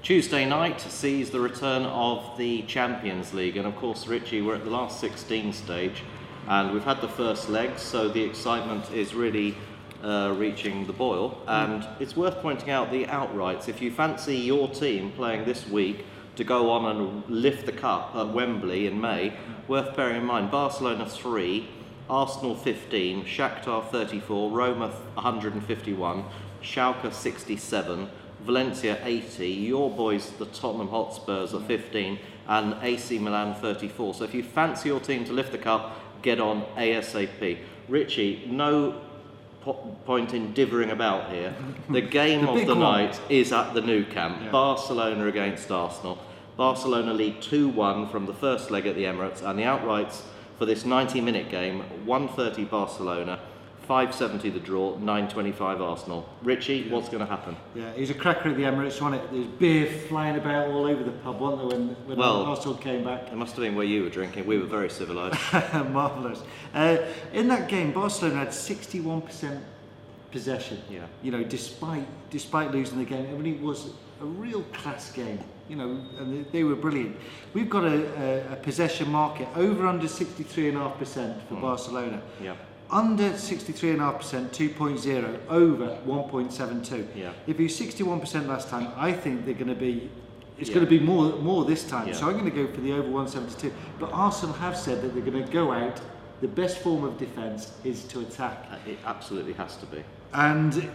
Tuesday night sees the return of the Champions League, and of course, Richie, we're at the last 16 stage, and we've had the first leg, so the excitement is really reaching the boil. And it's worth pointing out the outrights. If you fancy your team playing this week to go on and lift the cup at Wembley in May, worth bearing in mind, Barcelona 3, Arsenal 15, Shaktar 34, Roma 151, Schalke 67, Valencia 80, your boys the Tottenham Hotspurs are 15, and AC Milan 34. So if you fancy your team to lift the cup, get on ASAP. Richie, no point in divvying about here. The game of the night is at the Noucamp, Barcelona against Arsenal. Barcelona lead 2-1 from the first leg at the Emirates, and the outrights for this 90-minute game, 130 Barcelona, 570 the draw, 925 Arsenal. Richie, what's going to happen? Yeah, he's a cracker at the Emirates, wasn't it? There's beer flying about all over the pub, wasn't there, when Arsenal came back? It must have been where you were drinking. We were very civilised. Marvellous. In that game, Barcelona had 61% possession. Yeah. You know, despite losing the game, I mean, it was a real class game. You know, and they were brilliant. We've got a possession market over under 63.5% for Barcelona. Yeah. Under 63.5%, 2.0, over 1.72. Yeah. If you 61% last time, I think they're going to be. It's going to be more this time. So I'm going to go for the over 172. But Arsenal have said that they're going to go out. The best form of defence is to attack. It absolutely has to be. And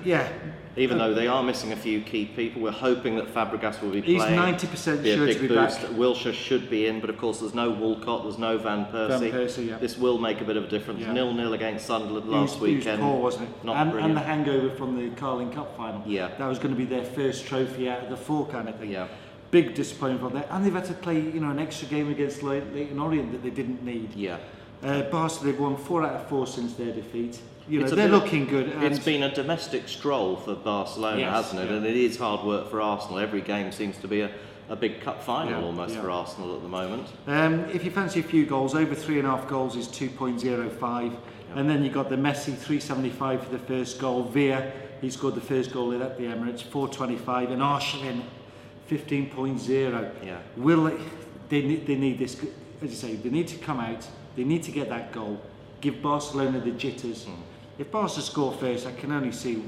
even though they are missing a few key people, we're hoping that Fabregas will be playing. He's 90% sure to be back. Wilshere should be in, but of course there's no Walcott, there's no Van Persie. This will make a bit of a difference. 0-0 against Sunderland last weekend. He was poor, wasn't it? And the hangover from the Carling Cup final. Yeah. That was going to be their first trophy out of the four kind of thing. Yeah. Big disappointment from there. And they've had to play, an extra game against Leyton Orient that they didn't need. Yeah. Barcelona, they've won 4 out of 4 since their defeat. They're looking good. It's been a domestic stroll for Barcelona, hasn't it? And it is hard work for Arsenal. Every game seems to be a big cup final almost for Arsenal at the moment. If you fancy a few goals, over 3.5 goals is 2.05. And then you've got the Messi 375 for the first goal. Villa, he scored the first goal at the Emirates, 425. And Arshavin, 15.0. Yeah. They need this, as you say, they need to come out. They need to get that goal, give Barcelona the jitters. If Barca score first, I can only see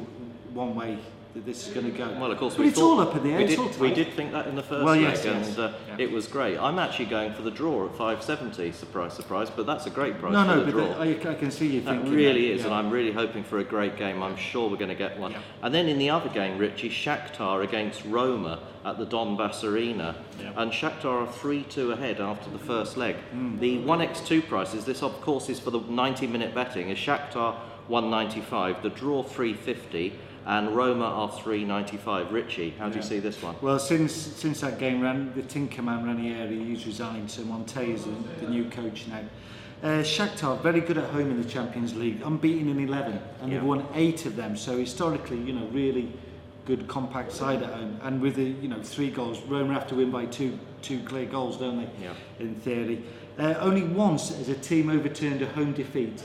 one way that this is going to go. Well, of course, but it's all up in the air. We did think that in the first leg, and it was great. I'm actually going for the draw at 570. Surprise, surprise! But that's a great price for the draw. I can see you thinking that really is, and I'm really hoping for a great game. I'm sure we're going to get one. And then in the other game, Richie, Shaktar against Roma at the Donbass Arena, and Shaktar are 3-2 ahead after the first leg. The 1x2 prices, this of course is for the 90-minute betting, is Shaktar 195, the draw 350. And Roma are 395. Richie, how do you see this one? Well, since that game ran, the Tinkerman Ranieri, he's resigned, so Montella's the new coach now. Shakhtar, very good at home in the Champions League, unbeaten in 11, and they've won 8 of them. So historically, really good compact side at home. And with the 3 goals, Roma have to win by two clear goals, don't they? Yeah. In theory, only once has a team overturned a home defeat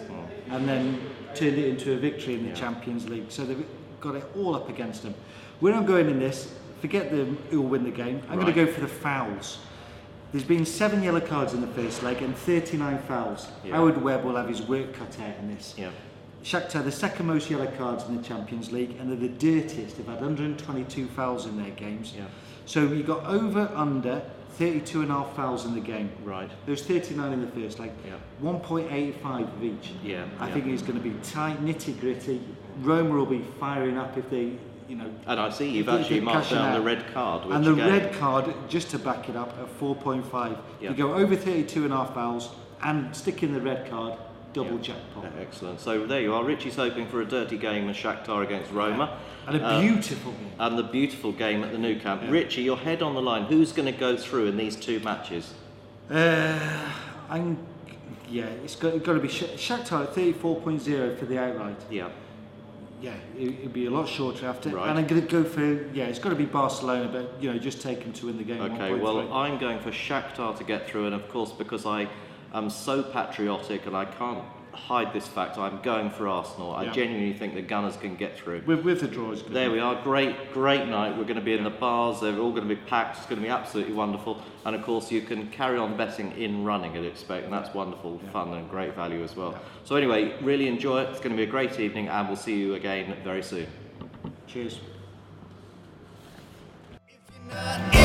and then turned it into a victory in the Champions League. So they've got it all up against them. Where I'm going in this, forget who will win the game. I'm going to go for the fouls. There's been 7 yellow cards in the first leg and 39 fouls. Howard Webb will have his work cut out in this. Shakhtar, the second most yellow cards in the Champions League, and they're the dirtiest. They've had 122 fouls in their games. So you got over, under 32.5 fouls in the game. Right. There was 39 in the first leg. 1.85 of each. I think it's going to be tight, nitty gritty. Roma will be firing up if they, And I see you've actually marked down the red card. And the red card, just to back it up, at 4.5. You go over 32.5 fouls and stick in the red card, double jackpot. Excellent. So there you are. Richie's hoping for a dirty game as Shakhtar against Roma. And a beautiful game. And the beautiful game at the Noucamp. Richie, your head on the line. Who's going to go through in these 2 matches? It's got to be Shakhtar at 34.0 for the outright. It'd be a lot shorter after. Right. And I'm going to go for, it's got to be Barcelona, but, just take them to win the game. Okay, well, I'm going for Shakhtar to get through, and of course, because I am so patriotic and I can't hide this fact. I'm going for Arsenal. I genuinely think the Gunners can get through. With the draws. There we are. Great night. We're going to be in the bars. They're all going to be packed. It's going to be absolutely wonderful. And of course, you can carry on betting in running, I'd expect, and that's wonderful fun and great value as well. So anyway, really enjoy it. It's going to be a great evening, and we'll see you again very soon. Cheers. If you're not